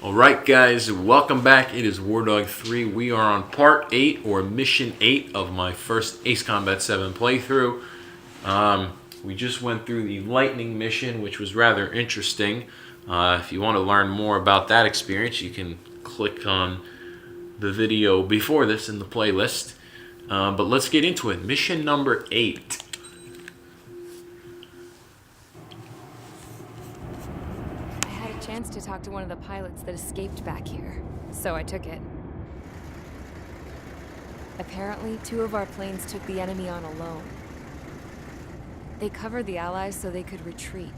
Alright guys, welcome back. It is War Dog 3. We are on part 8 or mission 8 of my first Ace Combat 7 playthrough. We just went through the lightning mission, which was rather interesting. If you want to learn more about that experience, you can click on the video before this in the playlist. But let's get into it. Mission number 8. Chance to talk to one of the pilots that escaped back here, so I took it. Apparently, 2 of our planes took the enemy on alone. They covered the Allies so they could retreat.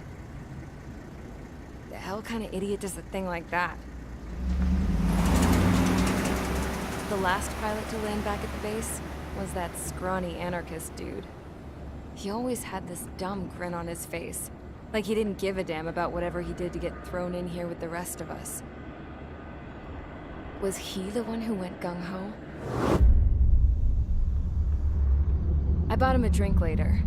The hell kind of idiot does a thing like that? The last pilot to land back at the base was that scrawny anarchist dude. He always had this dumb grin on his face. Like he didn't give a damn about whatever he did to get thrown in here with the rest of us. Was he the one who went gung-ho? I bought him a drink later.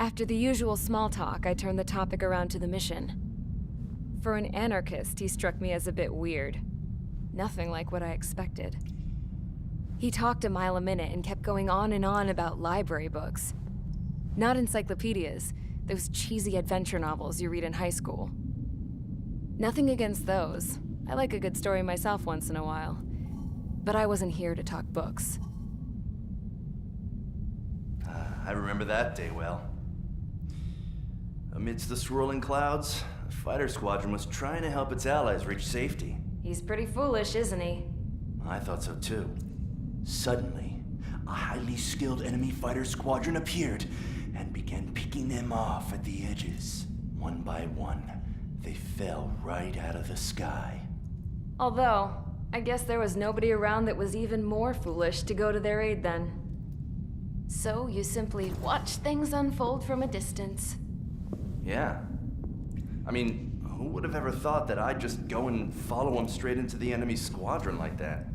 After the usual small talk, I turned the topic around to the mission. For an anarchist, he struck me as a bit weird. Nothing like what I expected. He talked a mile a minute and kept going on and on about library books. Not encyclopedias, those cheesy adventure novels you read in high school. Nothing against those. I like a good story myself once in a while. But I wasn't here to talk books. I remember that day well. Amidst the swirling clouds, the fighter squadron was trying to help its allies reach safety. He's pretty foolish, isn't he? I thought so too. Suddenly, a highly skilled enemy fighter squadron appeared and began picking them off at the edges. One by one, they fell right out of the sky. Although, I guess there was nobody around that was even more foolish to go to their aid then. So you simply watch things unfold from a distance. Yeah. I mean, who would have ever thought that I'd just go and follow them straight into the enemy squadron like that?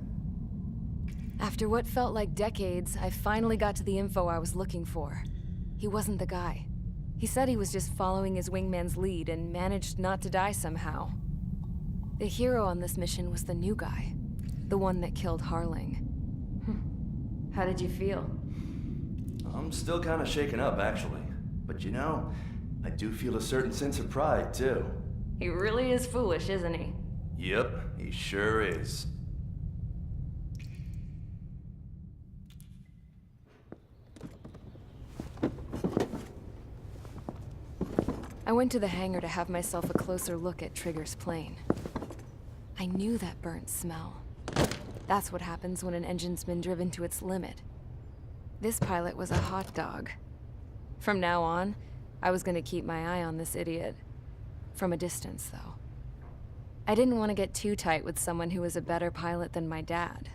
After what felt like decades, I finally got to the info I was looking for. He wasn't the guy. He said he was just following his wingman's lead and managed not to die somehow. The hero on this mission was the new guy. The one that killed Harling. How did you feel? I'm still kind of shaken up, actually. But you know, I do feel a certain sense of pride, too. He really is foolish, isn't he? Yep, he sure is. I went to the hangar to have myself a closer look at Trigger's plane. I knew that burnt smell. That's what happens when an engine's been driven to its limit. This pilot was a hot dog. From now on, I was going to keep my eye on this idiot. From a distance, though. I didn't want to get too tight with someone who was a better pilot than my dad.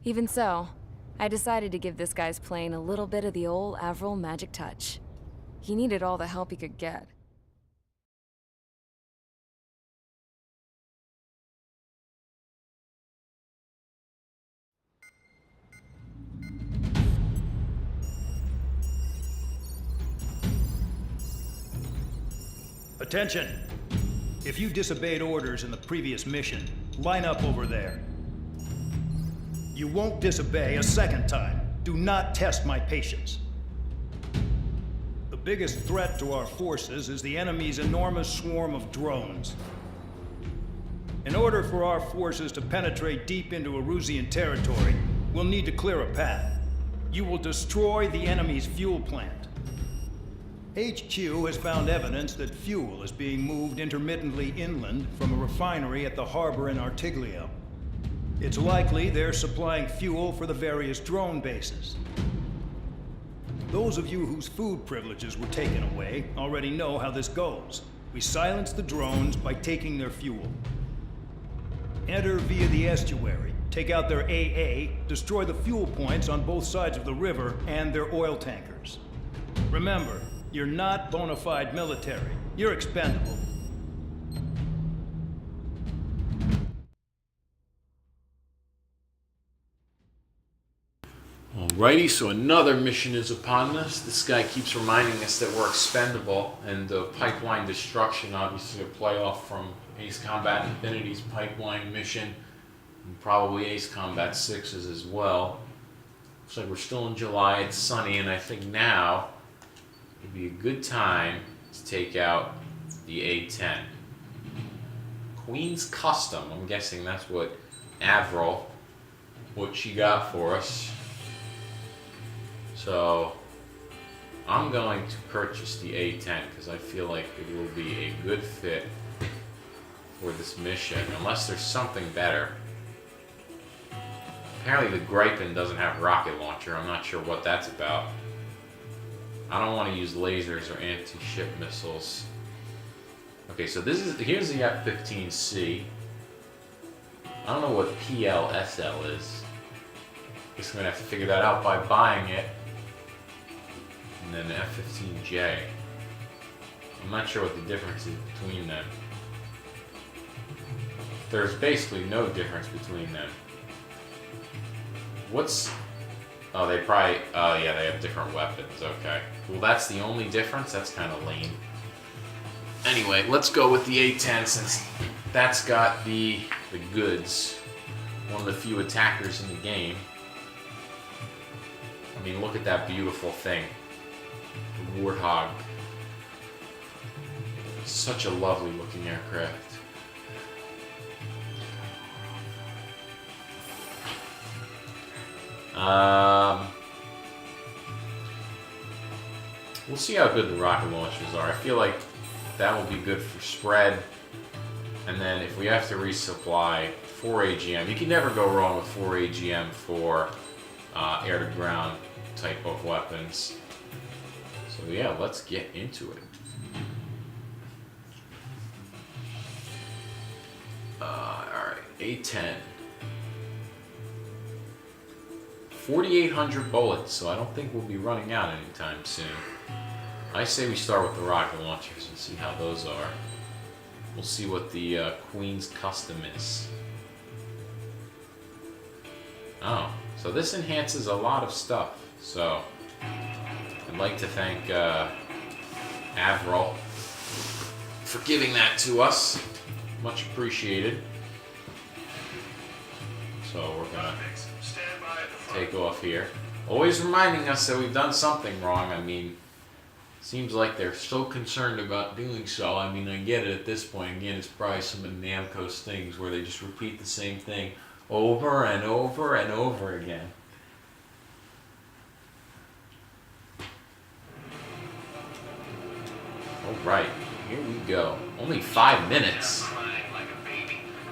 Even so, I decided to give this guy's plane a little bit of the old Avril magic touch. He needed all the help he could get. Attention! If you disobeyed orders in the previous mission, line up over there. You won't disobey a second time. Do not test my patience. The biggest threat to our forces is the enemy's enormous swarm of drones. In order for our forces to penetrate deep into Erusian territory, we'll need to clear a path. You will destroy the enemy's fuel plant. HQ has found evidence that fuel is being moved intermittently inland from a refinery at the harbor in Artiglio. It's likely they're supplying fuel for the various drone bases. Those of you whose food privileges were taken away already know how this goes. We silence the drones by taking their fuel. Enter via the estuary, take out their AA, destroy the fuel points on both sides of the river and their oil tankers. Remember, you're not bona fide military. You're expendable. Alrighty, so another mission is upon us. This guy keeps reminding us that we're expendable, and pipeline destruction, obviously a play off from Ace Combat Infinity's pipeline mission, and probably Ace Combat 6's as well. Looks like we're still in July, it's sunny, and I think now would be a good time to take out the A10. Queen's Custom, I'm guessing that's what Avril, what she got for us. So I'm going to purchase the A10 because I feel like it will be a good fit for this mission, unless there's something better. Apparently the Gripen doesn't have rocket launcher. I'm not sure what that's about. I don't want to use lasers or anti-ship missiles. Okay, so here's the F-15C. I don't know what PLSL is. Guess I'm gonna have to figure that out by buying it. And then the F-15J. I'm not sure what the difference is between them. There's basically no difference between them. Oh, they probably, yeah, they have different weapons, okay. Well, that's the only difference? That's kind of lame. Anyway, let's go with the A10 since that's got the goods. One of the few attackers in the game. I mean, look at that beautiful thing. The Warthog. Such a lovely looking aircraft. We'll see how good the rocket launchers are. I feel like that will be good for spread. And then if we have to resupply 4 AGM, you can never go wrong with 4 AGM for air-to-ground type of weapons. So yeah, let's get into it. Alright, A10. 4,800 bullets, so I don't think we'll be running out anytime soon. I say we start with the rocket launchers and see how those are. We'll see what the Queen's Custom is. Oh, so this enhances a lot of stuff. So, I'd like to thank Avril for giving that to us. Much appreciated. So we're gonna take off here. Always reminding us that we've done something wrong. I mean, seems like they're so concerned about doing so. I mean, I get it at this point. Again, it's probably some of Namco's things where they just repeat the same thing over and over and over again. Alright, here we go. Only 5 minutes.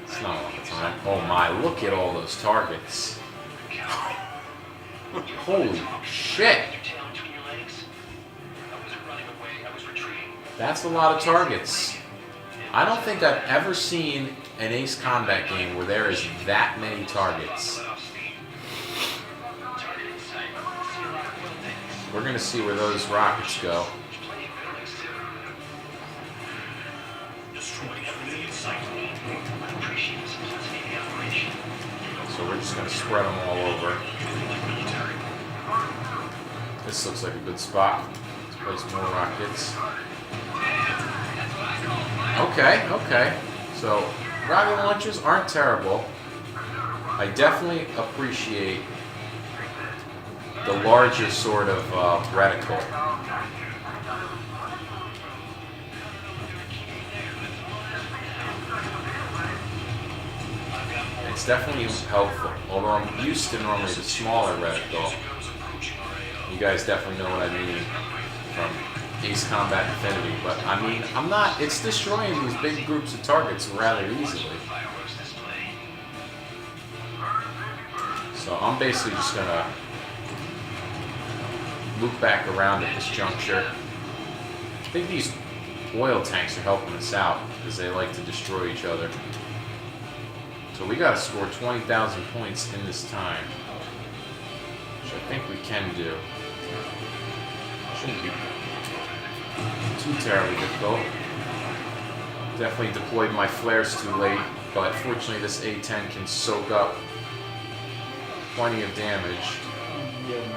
It's not a lot of time. Oh my, look at all those targets. Holy shit. That's a lot of targets. I don't think I've ever seen an Ace Combat game where there is that many targets. We're gonna see where those rockets go. So we're just gonna spread them all over. This looks like a good spot. Let's place more rockets. Okay, okay. So, rocket launchers aren't terrible. I definitely appreciate the larger sort of reticle. It's definitely helpful, although I'm used to normally the smaller reticle. You guys definitely know what I mean from Ace Combat Infinity, but I mean, it's destroying these big groups of targets rather easily. So I'm basically just gonna loop back around at this juncture. I think these oil tanks are helping us out because they like to destroy each other. So we gotta score 20,000 points in this time, which I think we can do. Shouldn't be too terribly difficult. Definitely deployed my flares too late, but fortunately this A10 can soak up plenty of damage. Yeah, no.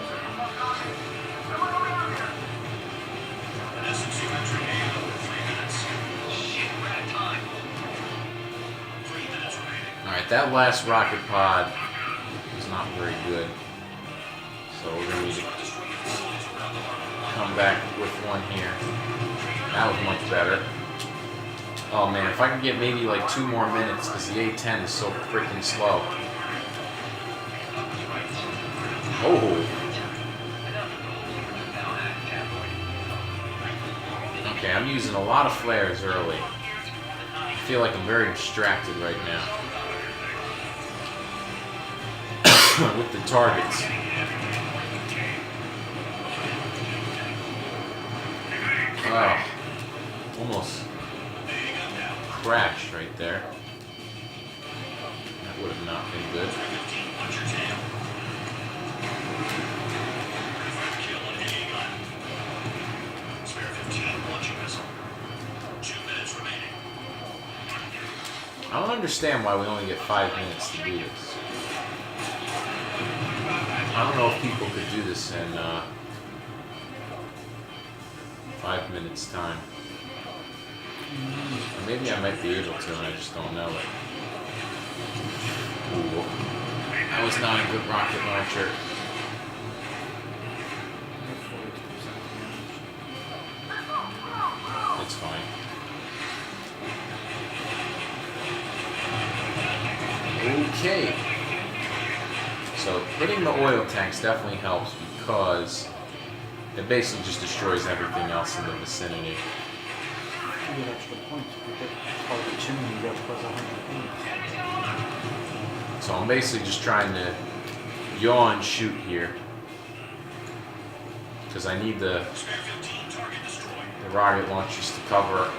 Alright, that last rocket pod was not very good. So we're going to need to come back with one here. That was much better. Oh man, if I can get maybe like 2 more minutes, because the A-10 is so freaking slow. Oh! Okay, I'm using a lot of flares early. I feel like I'm very distracted right now. With the targets. Oh, almost crashed right there. That would have not been good. I don't understand why we only get 5 minutes to do this. I don't know if people could do this in 5 minutes time. Or maybe I might be able to and I just don't know it. Ooh, that was not a good rocket launcher. It's fine. Okay. So hitting the oil tanks definitely helps because it basically just destroys everything else in the vicinity. You get extra points. If you get target 2, you get plus 100 points. So I'm basically just trying to yaw and shoot here. Because I need the rocket launchers to cover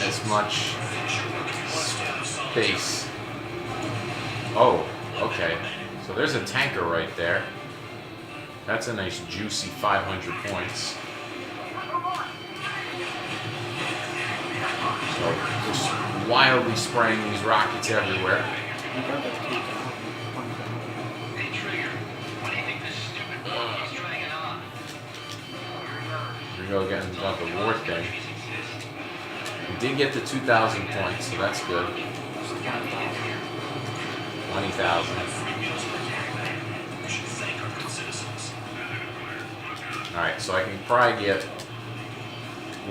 as much space. Oh, okay. So there's a tanker right there. That's a nice juicy 500 points. So just wildly spraying these rockets everywhere. You got that 2,000 points. Here we go again, got the war thing. We did get the 2,000 points, so that's good. 20,000. Alright, so I can probably get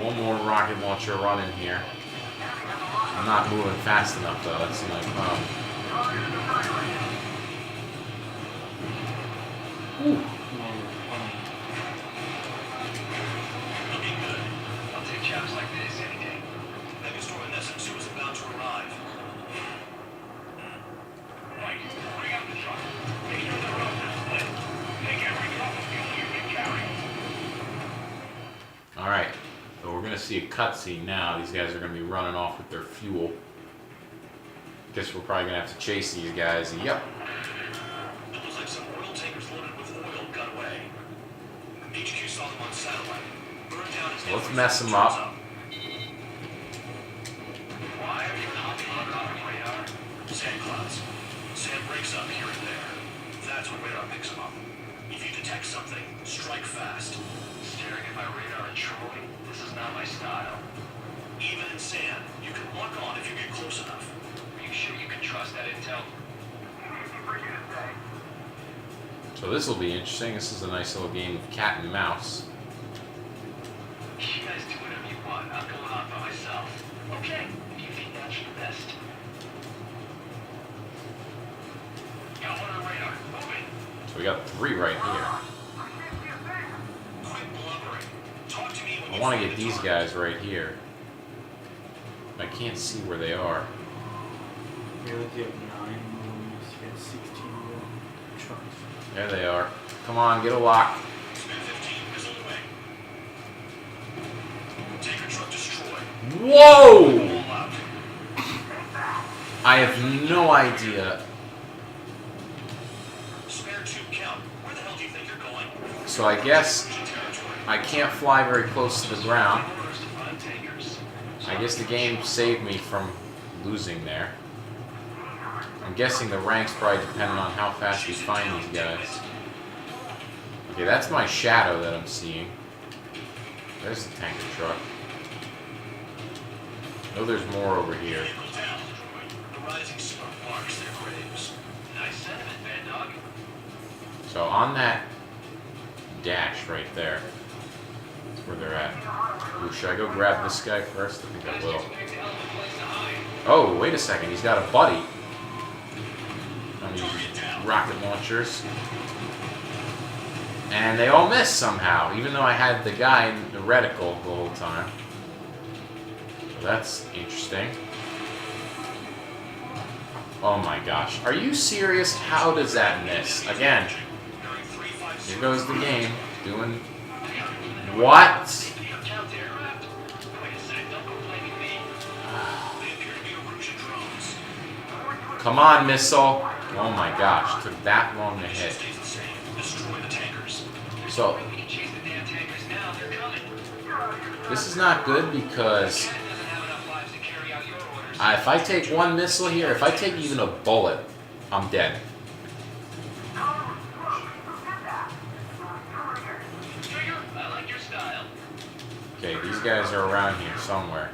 one more rocket launcher running here. I'm not moving fast enough though, that's my problem. Whew. I'll take jobs like this any day. Megastorm and SM2 is about to arrive. Right, bring up the truck. Make sure the road is split. Take every drop of fuel you can carry. Alright, so we're going to see a cutscene now. These guys are going to be running off with their fuel. Guess we're probably going to have to chase these guys. Yep. It looks like some oil tankers loaded with oil got away. HQ saw them on satellite. Burned down his So let's mess them up. Why are you not on our radar? Sand clouds. Sand breaks up here and there. That's when radar picks them up. If you detect something, strike fast. Staring at my radar and trolling, this is not my style. Even in sand, you can lock on if you get close enough. Are you sure you can trust that intel? So this will be interesting. This is a nice little game of cat and mouse. You guys do whatever you want. I'm going on by myself. Okay, if you think that's the best. Got one on radar. Moving. So we got 3 right here. Quit blubbering. Talk to me when I you want to find get the these target. guys right here. I can't see where they are. Really, you have 9 moves, you get 16 trucks. There they are. Come on, get a lock. Spin 15 is on the way. Tanker truck destroyed. Whoa! All out. I have no idea. Spare tube count. Where the hell do you think you're going? So I guess Territory. I can't fly very close to the ground. Orders to find tankers. I guess the game saved me from losing there. I'm I'm guessing the ranks probably depending on how fast we find these guys. Okay, that's my shadow that I'm seeing. There's the tanker truck. Oh, there's more over here. So on that dash right there, that's where they're at. Ooh, should I go grab this guy first? I think I will. Oh, wait a second. He's got a buddy. I'm using rocket launchers. And they all missed somehow, even though I had the guy in the reticle the whole time. So that's interesting. Oh my gosh. Are you serious? How does that miss? Again. Here goes the game. Doing... What? Come on, missile. Oh my gosh. Took that long to hit. So, this is not good because if I take one missile here, if I take even a bullet, I'm dead. Okay, these guys are around here somewhere.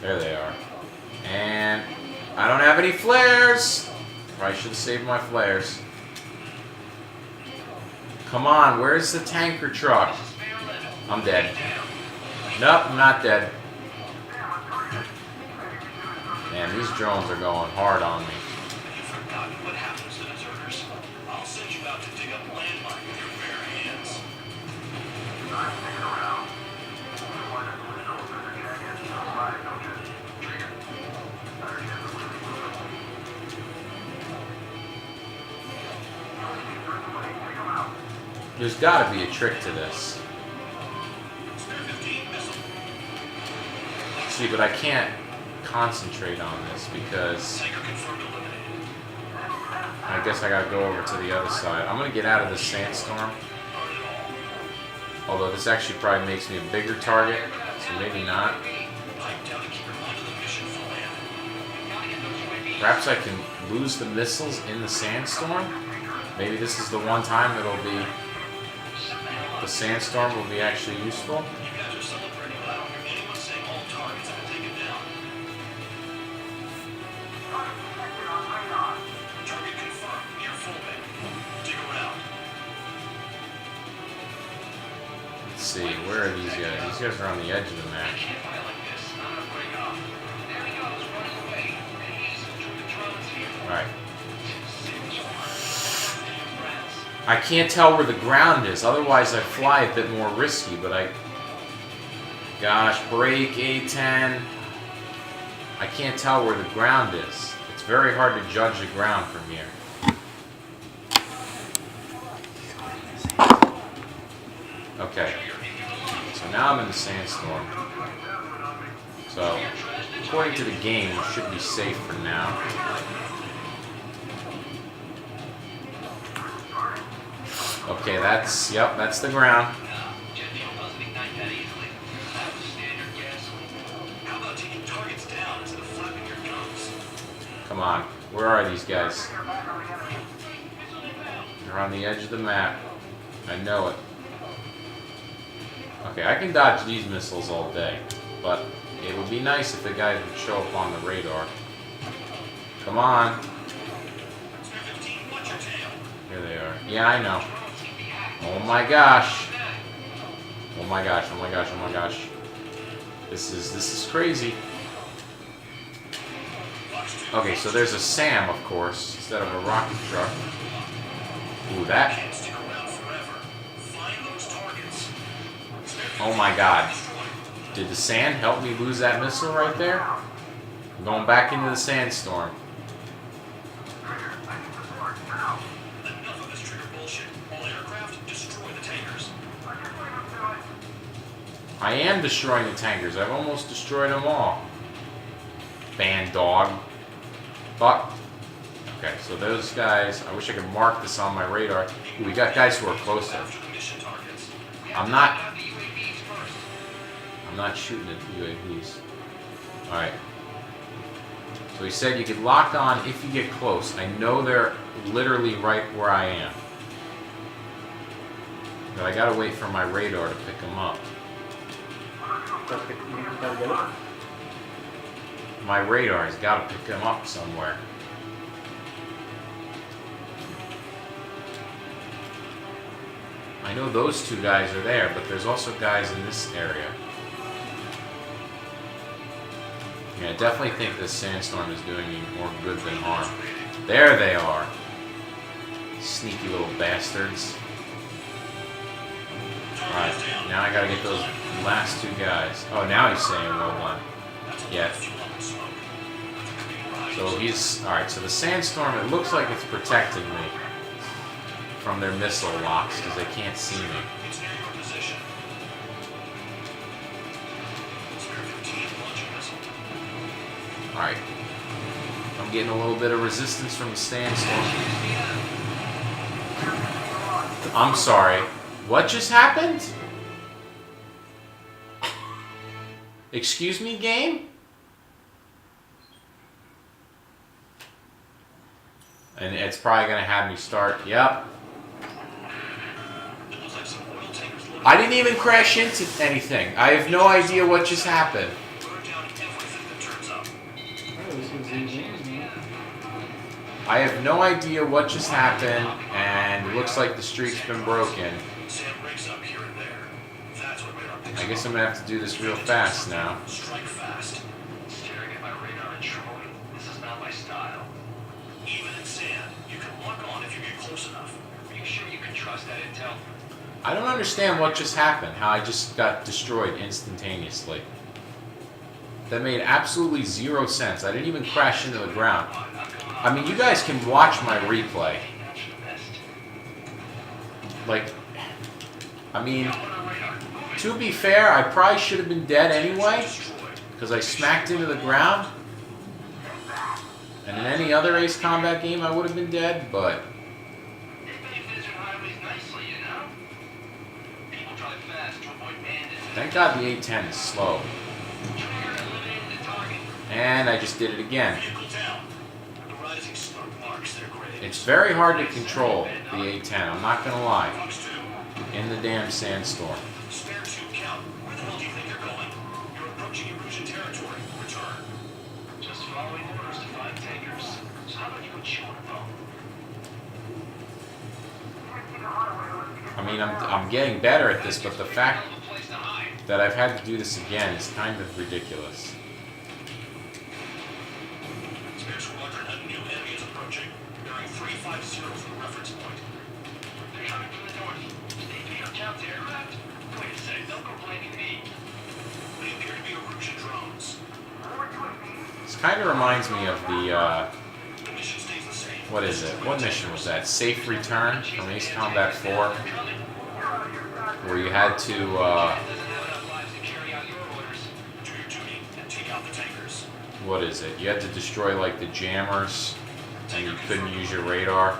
There they are. And I don't have any flares. Probably should have saved my flares. Come on, where's the tanker truck? I'm dead. Nope, I'm not dead. Man, these drones are going hard on me. There's got to be a trick to this. See, but I can't concentrate on this because I guess I gotta go over to the other side. I'm gonna get out of this sandstorm. Although this actually probably makes me a bigger target, so maybe not. Perhaps I can lose the missiles in the sandstorm. Maybe this is the one time it'll be... The sandstorm will be actually useful. Let's see, where are these guys? These guys are on the edge of the map. Alright. I can't tell where the ground is, otherwise I fly a bit more risky, but I... Gosh, brake, A10... I can't tell where the ground is. It's very hard to judge the ground from here. Okay. So now I'm in the sandstorm. So, according to the game, we should be safe for now. Okay, that's the ground. Come on, where are these guys? They're on the edge of the map. I know it. Okay, I can dodge these missiles all day, but it would be nice if the guys would show up on the radar. Come on. Here they are. Yeah, I know. Oh my gosh. Oh my gosh, oh my gosh, oh my gosh. This is crazy. Okay, so there's a SAM, of course, instead of a rocket truck. Ooh, that. Oh my god. Did the sand help me lose that missile right there? I'm going back into the sandstorm. I am destroying the tankers. I've almost destroyed them all. Band dog. Fuck. Okay, so those guys, I wish I could mark this on my radar. Ooh, we got guys who are closer. I'm not shooting at UAVs. Alright. So he said you could lock on if you get close. I know they're literally right where I am. But I gotta wait for my radar to pick them up. Gotta get it. My radar has gotta pick them up somewhere. I know those two guys are there, but there's also guys in this area. Yeah, I definitely think this sandstorm is doing me more good than harm. There they are. Sneaky little bastards. Alright, now I gotta get those last two guys. Oh, now he's saying well done. Yeah. So he's... Alright, so the sandstorm, it looks like it's protecting me from their missile locks because they can't see me. Alright. I'm getting a little bit of resistance from the sandstorm. I'm sorry. What just happened? Excuse me, game? And it's probably gonna have me start. Yep. I didn't even crash into anything. I have no idea what just happened. I have no idea what just happened, and it looks like the streak's been broken. I guess I'm gonna have to do this real fast now. Strike fast. Staring at my radar and trolling. This is not my style. Even in sand, you can lock on if you get close enough. Are you sure you can trust that intel? I don't understand what just happened, how I just got destroyed instantaneously. That made absolutely zero sense. I didn't even crash into the ground. I mean, you guys can watch my replay. Like, I mean, to be fair, I probably should have been dead anyway, because I smacked into the ground. And in any other Ace Combat game, I would have been dead, but... Thank God the A10 is slow. And I just did it again. It's very hard to control the A10, I'm not gonna lie. In the damn sandstorm. Spare two count. Where the hell do you think you're going? You're approaching Erusian territory. Return. Just following orders to find tankers. So how about you go chill on the phone? I mean, I'm getting better at this, but the fact that I've had to do this again is kind of ridiculous. Spare squadron, a new enemy is approaching. Bearing 350 from the reference point. They're coming from the north. They pick up counts aircraft? Wait a sec, don't go blaming me. They appear to be Erusian drones. This kind of reminds me of the, The mission stays the same. what is it? What mission was that? Safe Return from Ace Combat 4? Where you had to, what is it? You had to destroy like the jammers, and you couldn't use your radar,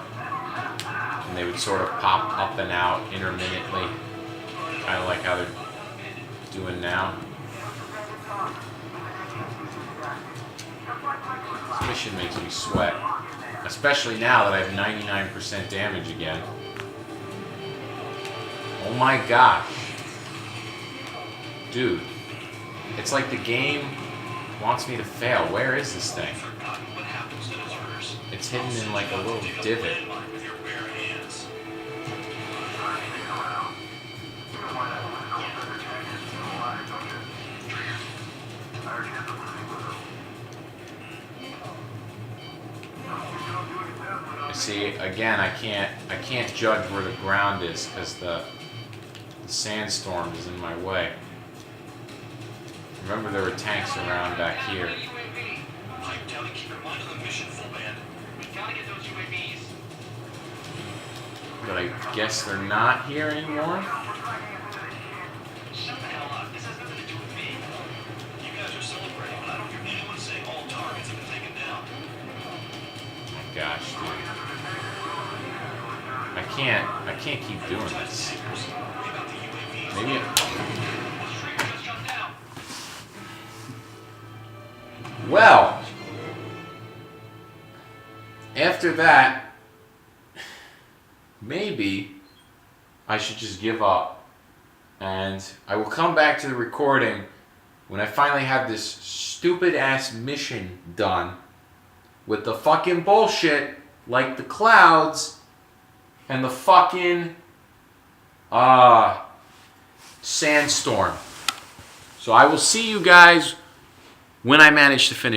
and they would sort of pop up and out intermittently, kind of like how they're doing now. This mission makes me sweat, especially now that I have 99% damage again. Oh my gosh. Dude, it's like the game wants me to fail. Where is this thing? It's hidden in like a little divot. See, again, I can't judge where the ground is because the sandstorm is in my way. Remember, there were tanks around back here. But I guess they're not here anymore? Shut the hell up. This has nothing to do with me. You guys are celebrating, but I don't hear anyone saying all targets have been taken down. Gosh, dude. I can't keep doing this. Maybe well, after that, maybe I should just give up. And I will come back to the recording when I finally have this stupid ass mission done with the fucking bullshit like the clouds and the fucking sandstorm. So I will see you guys when I manage to finish.